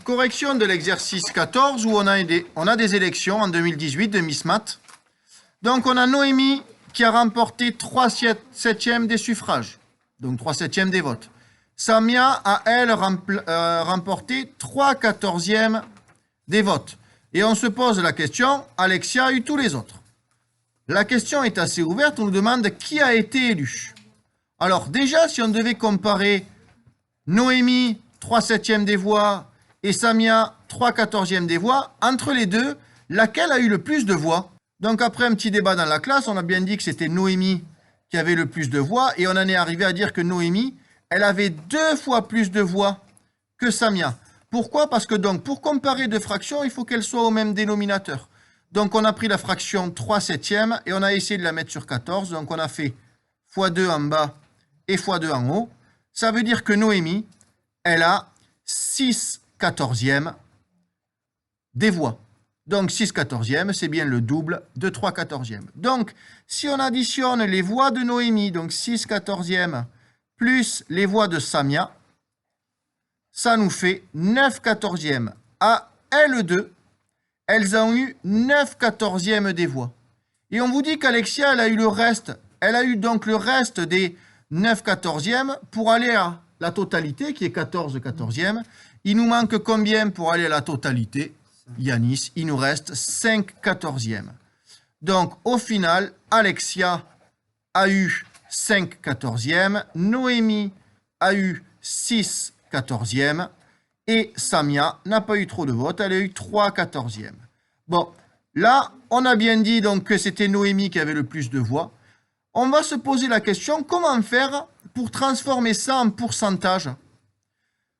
Correction de l'exercice 14 où on a des élections en 2018 de Miss Math. Donc on a Noémie qui a remporté 3/7 des suffrages, donc 3/7 des votes. Samia a, elle, remporté 3/14 des votes. Et on se pose la question, Alexia a eu tous les autres. La question est assez ouverte, on nous demande qui a été élu. Alors déjà, si on devait comparer Noémie, 3/7 des voix, et Samia, 3/14 des voix, entre les deux, laquelle a eu le plus de voix? Donc après un petit débat dans la classe, on a bien dit que c'était Noémie qui avait le plus de voix, et on en est arrivé à dire que Noémie, elle avait 2 fois plus de voix que Samia. Pourquoi? Parce que donc, pour comparer deux fractions, il faut qu'elles soient au même dénominateur. Donc on a pris la fraction 3/7 et on a essayé de la mettre sur 14, donc on a fait x2 en bas et x2 en haut. Ça veut dire que Noémie, elle a 6/14 des voix. Donc 6/14, c'est bien le double de 3/14. Donc, si on additionne les voix de Noémie, donc 6/14 plus les voix de Samia, ça nous fait 9/14. À elles deux, elles ont eu 9/14 des voix. Et on vous dit qu'Alexia, elle a eu le reste. Elle a eu donc le reste des 9/14 pour aller à la totalité, qui est 14/14. Il nous manque combien pour aller à la totalité? Yanis, il nous reste 5/14. Donc, au final, Alexia a eu 5/14, Noémie a eu 6/14, et Samia n'a pas eu trop de votes, elle a eu 3/14. Bon, là, on a bien dit donc que c'était Noémie qui avait le plus de voix. On va se poser la question, comment faire pour transformer ça en pourcentage?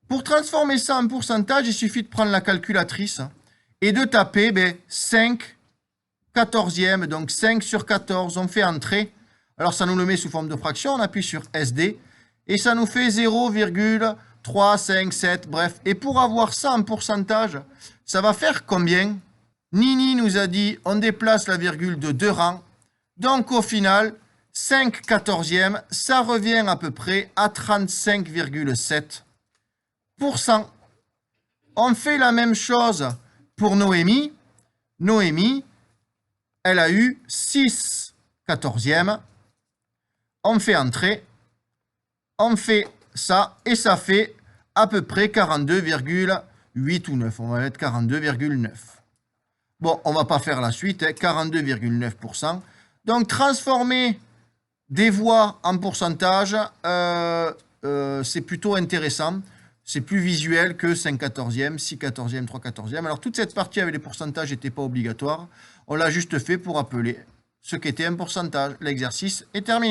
Pour transformer ça en pourcentage, il suffit de prendre la calculatrice et de taper 5/14, donc 5 sur 14, on fait entrer. Alors ça nous le met sous forme de fraction, on appuie sur SD, et ça nous fait 0,357, bref. Et pour avoir ça en pourcentage, ça va faire combien? Nini nous a dit, on déplace la virgule de 2 rangs, donc au final, 5/14, ça revient à peu près à 35,7%. On fait la même chose pour Noémie. Noémie, elle a eu 6/14. On fait entrer. On fait ça et ça fait à peu près 42,8 ou 9. On va mettre 42,9. Bon, on ne va pas faire la suite. 42,9%. Donc, transformer des voix en pourcentage, c'est plutôt intéressant. C'est plus visuel que 5/14, 6/14, 3/14. Alors, toute cette partie avec les pourcentages n'était pas obligatoire. On l'a juste fait pour rappeler ce qu'était un pourcentage. L'exercice est terminé.